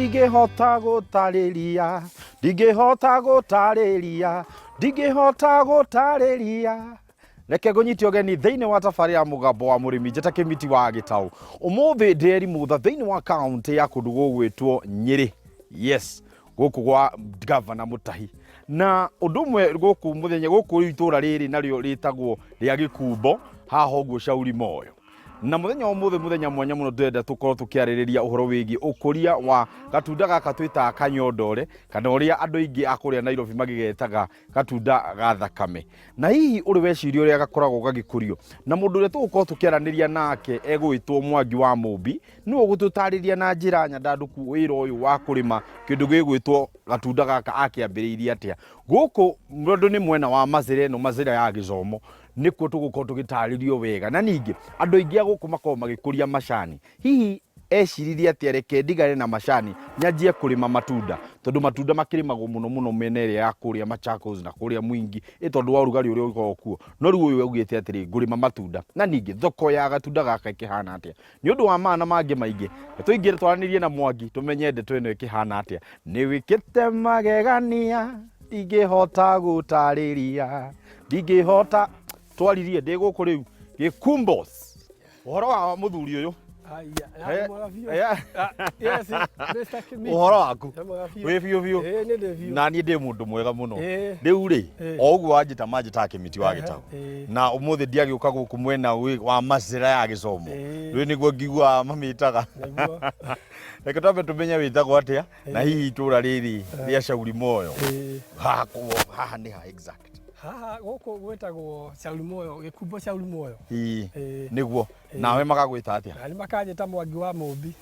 ndigihota gutariria reke gunyiti ogeni thiini wa tafari ya mugambo wa murimi njeta kimiti wa Gitau umuthi nderi mutha thiini wa county ya kundu gugwitwo Nyeri. Yes, guku gwa governor Mutahi na undumwe guku muthenya guku itura riri nario ritagwo ria Gikumbo haha uguo Shauri Moyo. Na muthenya muthenya mwanya muno ndenda tukorwo tukiaririria uhoro wigi ukuria wa gatunda gaka twita kanyondore kana uria andu ingi akuria Nairobi magigetaga gatunda ga thakame. Na hihi uri weciria uria gakoragwo gagikurio na mundu uria tugukorwo tukiaraniria nake egwitwo Mwangi wa Mumbi niwe gututariria na njira nyandanduku wira uyu wa kurima kindu gigwitwo gatunda gaka akiambiriirie atia. Guku mundu ni mwena wa Mazira no Mazira ya Gicomo nikuo tugukorwo tugitaririo wega na ningi andu ingi aguku makorwo magikuria macani. Hihi eciririe atia reke ndigare na macani nyanjie kurima matunda tondu matunda makirimagwo muno mene ria ya kuria Machakos na kuria Mwingi tondu wa rugari uria ukoragwo kuo. No riu uyu augite atiri ngurima matunda na ningi thoko ya gatunda gaka ikihana atia ni undu wa maana mangi maingi tuingire twaranirie na Mwangi tumenye ndeto ino ikihana atia. Ni wikite magegania ndigihota gutariria ndigihota twaririe ndiguku riu Gikumbos uhoro wa muthuri uyu uhoro waku wi biu na ni ndi mundu mwega muno riu ri oguo wanjita manjita kimiti wa Gitau na umuthi ndiagiuka guku mwena wa Mazira ya Gicomo riu niguo ngigua mamitaga reke twambe tumenye witagwo atia na hihi itura riri ria Shauri Moyo haha ni ha exact haha guku gwetagwo Shauri Moyo Gikumbo Shauri Moyo niguo nawe magagwita atia ani makajeta Mwangi wa Mumbi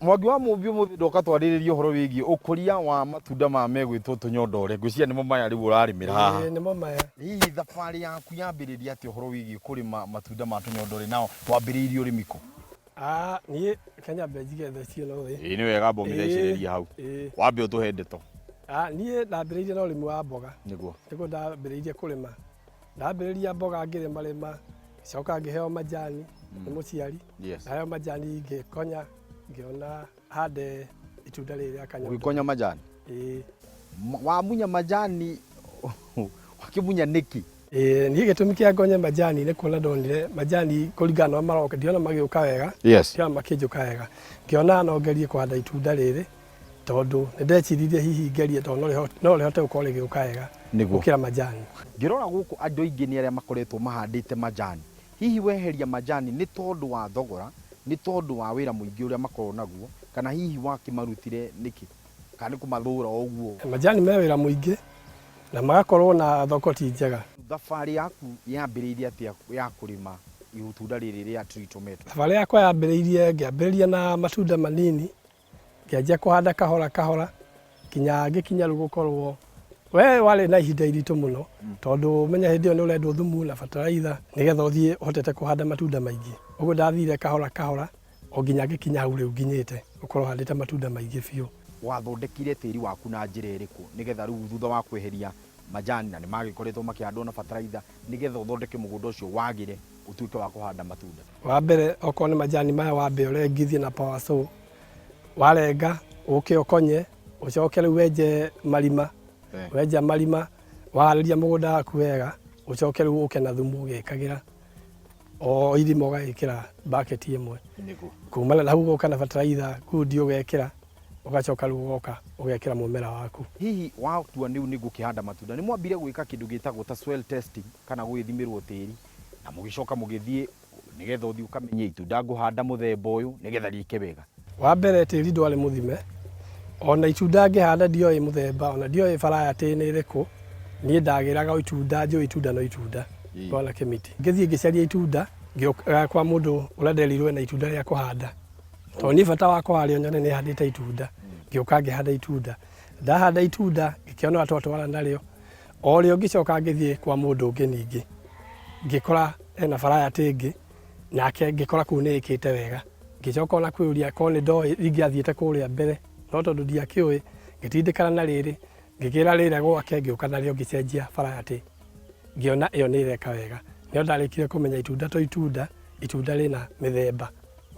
Mwangi wa Mumbi umuthi ndoka twariririe uhoro wigi ukuria wa matunda ma megwitwo tunyondore ngwiciria nimo maya riu urarimira haha nimo maya hihi thafari yaku yambiriria atia uhoro wigi kurima matunda ma tunyondore nao wambiriirie urimiko ni Kenya benjige theci no ni wega mbongitheciriria hau wambe utuhe ndeto niĩ ndambĩrĩirie na ũrĩmi wa mboga niguo ndambĩrĩirie kũrĩma ndambĩrĩria mboga ngĩrĩma coka ngĩheo majani nĩ mũciari naheo majani ngĩkonya ngĩona hande itunda rĩrĩ rĩa kanyondore. Ũgĩkonya majani wamunya majani wakimunya nĩkĩ? Niĩ gĩtũmi kĩa ngonye majani nĩ kuona ndonire majani kũringana na maroka ndiona magĩũka wega ndiona makĩnjũka wega ngĩona no ngerie kũhanda itunda rĩrĩ tondu ndeciririe hihi ngerie tondu no rihote gukorwo rigiuka wega gukira majani. Ngirora guku andu aingi ni aria makoretwo mahandite majani hihi weheria majani ni tondu wa thogora ni tondu wa wira muingi uria makorwo naguo kana hihi wakimarutire niki kana kumathura oguo? Majani me wira muingi na magakorwo na thoko ti njega. Thabari yaku yambiriirie atia ya kurima itunda riri ria tree tomato? Thabari yakwa yambiriirie ngiambiriria na matunda manini ngĩanjia kũhanda kahora kinya ngĩkinya rĩu gũkorwo we warĩ na ihinda iritũ mũno tondu menya hĩndĩ ĩyo nĩ ũrendwo thumu na bataraitha nĩgetha ũthiĩ ũhotete kũhanda matunda maingĩ. Ũguo ndathire kahora o nginya ngĩkinya hau rĩu nginyĩte gũkorwo handĩte matunda maingĩ biũ. Wathondekire tĩri waku na njĩra ĩrĩkũ nĩgetha rĩu thutha wa kweheria majani na nĩ magĩkoretwo makĩhandwo na bataraitha nĩgetha ũthondeke mũgũnda ũcio wagĩre ũtuĩke wa kũhanda matunda? Wa mbere okorwo nĩ majani maya wambe ũrengithie na power saw warenga uke ukonye ucoke riu wenje marima wenja marima wahariria mugunda waku wega ucoke riu uke na thumu ugikagira o irima ugikira bucket imwe kumana na hau uka na fertilizer kudi ugekira ugacoka riu ugoka ugekira mumera waku. Hihi watua niu ni gukihanda matunda ni mwambire gwika kindu gitagwo ta soil testing kana gwithimirwo tiri na mugicoka mugithie nigetha uthi ukamenye itunda nguhanda muthemba uyu nigetha riike wega? Wa mbere tĩri ndwarĩ mũthime ona itunda ngĩhanda ndioĩ mũthemba ona ndioĩ variety nĩ ĩrĩkũ niĩ ndagĩraga itunda njũĩ itunda no itunda ndona kĩmiti ngĩthiĩ ngĩcaria itunda ngĩũka kwa mũndũ ũrenderirwo na itunda rĩa kũhanda tondũ niĩ bata wa kũharĩa nyone nĩ handĩte itunda ngĩũka ngĩhanda itunda ndahanda itunda ngĩkĩona watu atwara narĩo o rĩo ngĩcoka ngĩthiĩ kwa mũndũ ũngĩ ningĩ ngĩkora ena variety ĩngĩ nake ngĩkora kũu nĩ ĩkĩte wega ngĩcoka ona kwĩũria korwo nĩ ndoĩ ingĩathiĩte kũrĩa mbere no tondũ ndiakĩũĩ ngĩtindĩkana na rĩrĩ ngĩkĩra rĩrĩa gwake ngĩũka narĩo ngĩcenjia variety ngĩona ĩyo nĩ ĩreka wega. Nĩyo ndarĩkire kũmenya itunda rĩna mĩthemba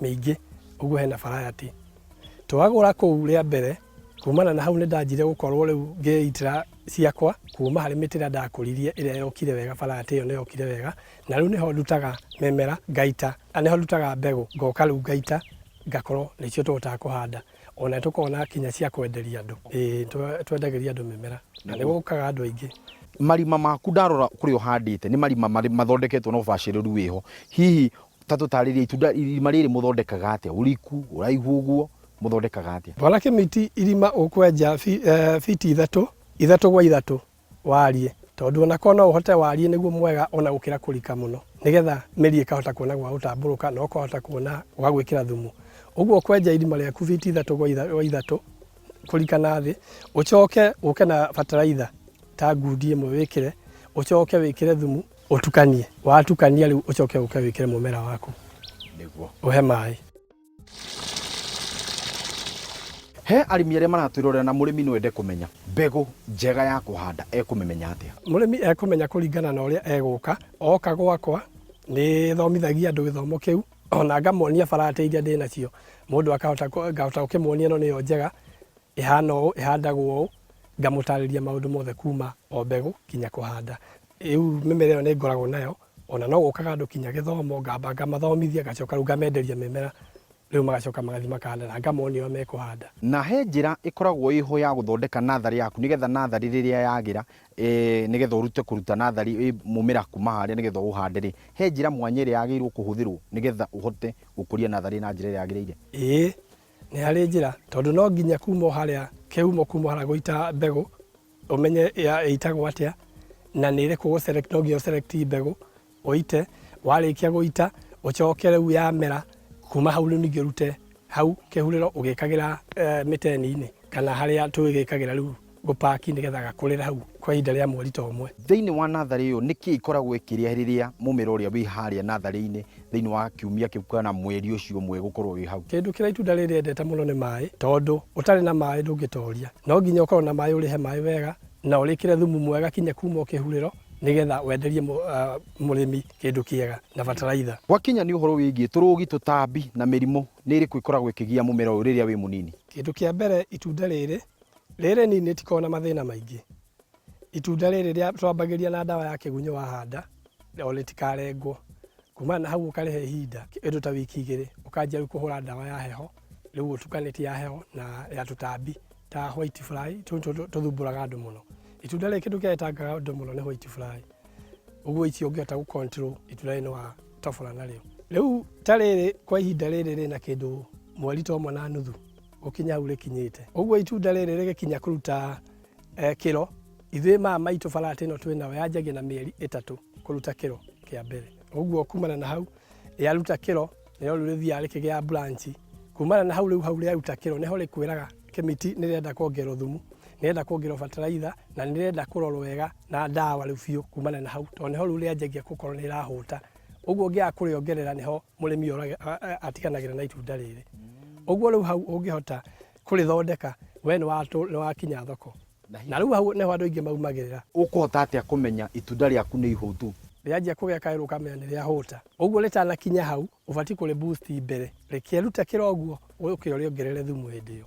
mĩingĩ ũguo hena variety twagũra kũu rĩa mbere kumana na hau nĩ ndanjire gũkorwo rĩu ngĩitĩra ciakwa kuma harĩ mĩtĩ ĩrĩa ndakũririe ĩrĩa yokire wega barata ĩyo nĩ yokire wega na rĩu nĩho ndutaga mĩmera ngaita nĩho ndutaga mbegũ ngoka rĩu ngaita ngakorwo nĩcio tũhotaga kũhanda ona tũkona kinya cia kwenderia andũ twendagĩria andũ mĩmera na nĩ gũkaga andũ aingĩ. Marima maku ndarora kũrĩa ũhandĩte nĩ marima mathondeketwo na ũbacĩrĩru wĩho, hihi ta tũtarĩria itunda irima rĩrĩ mũthondekaga atĩa, ũriku ũraihu ũguo mũthondekaga atĩa? Bwana Kĩmĩti irima ũkwenja fiti ithatũ gwa ithatũ warie, tondũ onako no ũhote warie nĩguo mwega ona gũkĩra kũrika mũno nĩgetha mĩri ĩkahota kuona gwa gũtambũrũka na ũkahota kuona gwa gwĩkĩra thumu. Ũguo kwenja irima rĩaku fiti ithatũ gwa ithatũ kũrika na thĩ, ũcoke ũke na bataraitha ta ngundi ĩmwe wĩkĩre, ũcoke wĩkĩre thumu ũtukanie, watukania rĩu ũcoke ũke wĩkĩre mũmera waku nĩguo ũhe maĩ. He arĩmi arĩa maratwĩrorera na mũrĩmi no ende kũmenya mbegũ njega ya kũhanda ekũmenya atĩa? Mũrĩmi ekũmenya kũringana na ũrĩa egũka, oka gwakwa nĩ thomithagia andũ gĩthomo kĩu ona ngamonia barata iria ndĩ nacio, mũndũ ngahota gũkĩmonia ĩno nĩyo njega ĩhana ũũ ĩhandagwo ũũ, ngamũtarĩria maũndũ mothe kuma o mbegũ kinya kũhanda. Rĩu mĩmera ĩyo nĩ ngoragwo nayo ona no gũkaga andũ kinya gĩthomo ngamba ngamathomithia ngacoka rĩu ngamenderia mĩmera rĩu magacoka magathi makahanda na ngamonia ũrĩa mekũhanda. Na he njĩra ĩkoragwo ĩho ya gũthondeka natharĩ yaku nĩgetha natharĩ rĩrĩa yagĩra nĩgetha ũrute kũruta natharĩ mũmera kuma harĩa nĩgetha ũhande rĩ, he njĩra mwanya ĩrĩa yagĩrĩirwo kũhũthĩrwo nĩgetha ũhote gũkũria natharĩ na njĩra ĩrĩa yagĩrĩire? Ĩĩ nĩ harĩ njĩra, tondũ no nginya kuma harĩa kĩhumo kuma harĩa gũita mbegũ ũmenye ĩitagwo atĩa na nĩ ĩrĩkũ gũ-select, no nginya select mbegũ ũite, warĩkia gũita ũcoke rĩu yamera kuma hau rĩu ningĩ ũrute hau kĩhurĩro ũgĩkagĩra mĩteni-inĩ kana harĩa tũgĩkagĩra rĩu gũpaki nĩgetha gakũrĩra hau kwa ihinda rĩa mweri ta ũmwe. Thĩinĩ wa natharĩ ĩyo nĩkĩ ikoragwo ĩkĩrĩa rĩrĩa mũmera ũrĩa wĩ harĩa natharĩ-inĩ thĩinĩ wa kiumia kĩu kana mweri ũcio ũmwe gũkorwo wĩ hau? Kĩndũ kĩrĩa itunda rĩrĩ rĩendete mũno nĩ maĩ, tondũ ũtarĩ na maĩ ndũngĩtoria, no nginya ũkorwo na maĩ ũrĩhe maĩ wega na ũrĩkĩre thumu mwega kinya kuma kĩhurĩro nĩgetha wenderie mũrĩmi kĩndũ kĩega na bataraitha. Gwakinya nĩ ũhoro wĩgiĩ tũrũgi, tũtambi na mĩrimũ nĩ ĩrĩkũ ĩkoragwo ĩkĩgia mũmera ũyũ rĩrĩa wĩ mũnini? Kĩndũ kĩa mbere itunda rĩrĩ nini rĩtikoragwo na mathĩna maingĩ. Itunda rĩrĩ rĩa twambagĩria na ndawa ya kĩgunyũ wahanda o rĩtikarengwo, kuma na hau ũkarehe ihinda kĩndũ ta wiki igĩrĩ ũkanjia rĩu kũhũra ndawa ya heho, rĩu ũtukanĩtie ya heho na ya tũtambi ta white fly tũthumbũraga andũ mũno. Itunda rĩrĩ kĩndũ kĩrĩa gĩtangaga andũ mũno nĩ white fly, ũguo icio ũngĩhota gũ-control itunda rĩrĩ nĩ watobora narĩo. Rĩu ta rĩrĩ kwa ihinda rĩrĩ rĩna kĩndũ mweri ta ũmwe na nuthu gũkinya hau rĩkinyĩte, ũguo itunda rĩrĩ rĩgĩkinya kũruta kĩro, ithuĩ mama maitũ barata ĩno twĩnayo yanjagia na mĩeri 3 kũruta kĩro kĩa mbere. Ũguo kumana na hau yaruta kĩro nĩho rĩu rĩthiaga rĩkĩgĩa branch, kumana na hau rĩu hau rĩaruta kĩro nĩho rĩkwĩraga Kĩmĩti nĩrĩenda kuongererwo thumu, nĩrĩenda kuongererwo bataraitha na nĩrĩenda kũrorwo wega na ndawa rĩu biũ kumana na hau, tondũ nĩho rĩu rĩanjagia gũkorwo nĩ rĩrahũta. Ũguo ũngĩaga kũrĩongerera nĩho mũrĩmi atiganagĩra na itunda rĩrĩ. Ũguo rĩu hau ũngĩhota kũrĩthondeka we nĩ wakinya thoko, na rĩu hau nĩho andũ aingĩ maumagĩrĩra. Ũkũhota atĩa kũmenya itunda rĩaku nĩ ihũtu? Rĩanjia kũgĩa kaĩrũ ũkamenya nĩ rĩahũta. Ũguo rĩtanakinya hau ũbatiĩ kũrĩ boost mbere, rĩkĩruta kĩro ũguo ũke ũrĩongerere thumu hĩndĩ ĩyo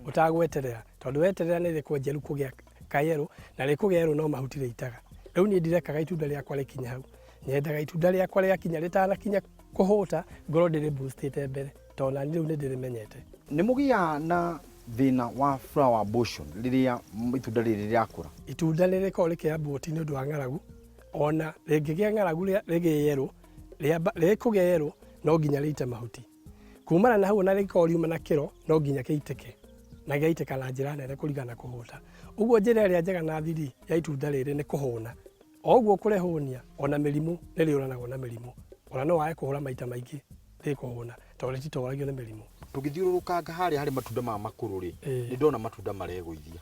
ũtagweterera, tondũ weterera nĩ rĩkwenjia rĩu kũgĩa kaĩrũ na rĩkũgĩa yerũ no mahuti rĩitaga. Rĩu niĩ ndirekaga itunda rĩakwa rĩkinya hau, nyendaga itunda rĩakwa rĩakinya rĩtanakinya kũhũta ngorwo ndĩrĩ boostĩte mbere, tondũ nani rĩu nĩ ndĩrĩmenyete. Nĩ mũgĩaga na thĩna wa flower abortion rĩrĩa itunda rĩrĩ rĩakũra? Itunda rĩrĩ rĩkoragwo rĩkĩambwo ti nĩ ũndũ wa ng'aragu, ona rĩngĩgĩa ng'aragu rĩgĩe yerũ, rĩkũgĩa yerũ no nginya rĩite mahuti. Kumana na hau na rĩkorwo riuma na kĩro no nginya kĩitĩke, na gĩaitĩka na njĩra nene kũringana kũhũta. Ũguo njĩra ĩrĩa njega na thiri ya itunda rĩrĩ nĩ kũhũna. O ũguo kũrĩhũnia ona mĩrimũ nĩ rĩũranagwo na mĩrimũ, ona no wage kũhũra maita maingĩ rĩkũhũna tondũ rĩtitoragio nĩ mĩrimũ. Tũgĩthiũrũrũkanga harĩa harĩ matunda ma makũrũ rĩ, nĩ ndona matunda maregũithia.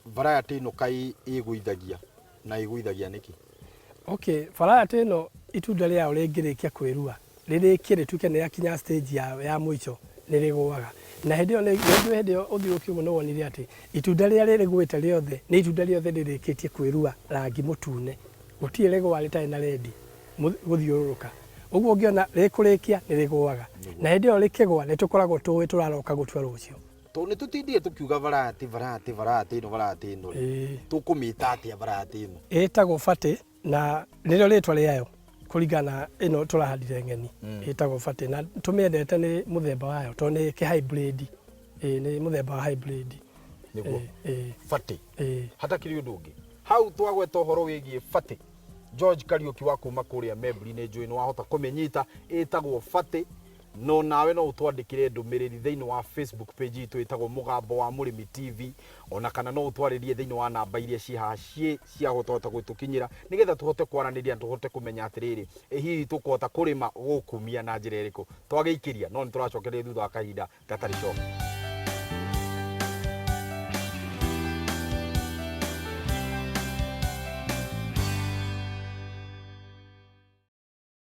Variety ĩno kaĩ ĩgũithagia na ĩgũithagia nĩkĩ? Okay, variety ĩno itunda rĩao rĩngĩrĩkia kwĩrua rĩrĩkie rĩtuĩke nĩ yakinya stage ya mũico nĩ rĩgũaga. Na hĩndĩ ĩyo ũthiũrũrũkia ũguo nĩ wonire atĩ itunda rĩrĩa rĩrĩgwĩte rĩothe nĩ itunda rĩothe rĩrĩkĩtie kwĩrua rangi mũtune, gũtirĩ rĩgũa rĩtarĩ na rendi gũthiũrũrũka. Ũguo ũngĩona rĩkũrĩkia nĩ rĩgũaga. Na hĩndĩ ĩyo rĩkĩgwa nĩ tũkoragwo tũĩ tũraroka gũtua rũciũ. To nĩ tũtindie tũkiuga varati ĩno tũkũmĩta atĩa varati ĩno? Ĩtagwo bati na nĩrĩo rĩtwa rĩayo kũringana ĩno tũrahandire ng'eni. Ĩtagwo bati na tũmĩendete nĩ mũthemba wayo tondũ nĩ kĩ-hybrid. Nĩ mũthemba wa hybrid. Nĩguo bati. Hatakĩrĩ ũndũ ũngĩ. Hau twagweta ũhoro wĩgiĩ bati. George Kariuki wa kuma kũrĩa Membri nĩ njũĩ nĩ wahota kũmĩnyita ĩtagwo bati. No nawe no ũtwandĩkĩre ndũmĩrĩri thĩinĩ wa Facebook page itũ ĩtagwo Mũgambo wa Mũrĩmi TV, ona kana no ũtwarĩrie thĩinĩ wa namba iria cihaha cia hota gwĩtũkinyĩra nĩgetha tũhote kwaranĩria, tũhote kũmenya atĩrĩrĩ hihi tũkũhota kũrĩma gũkumia na njĩra ĩrĩkũ. Twagĩikĩria no nĩ tũracokereria thutha wa kahinda gatarĩ coka.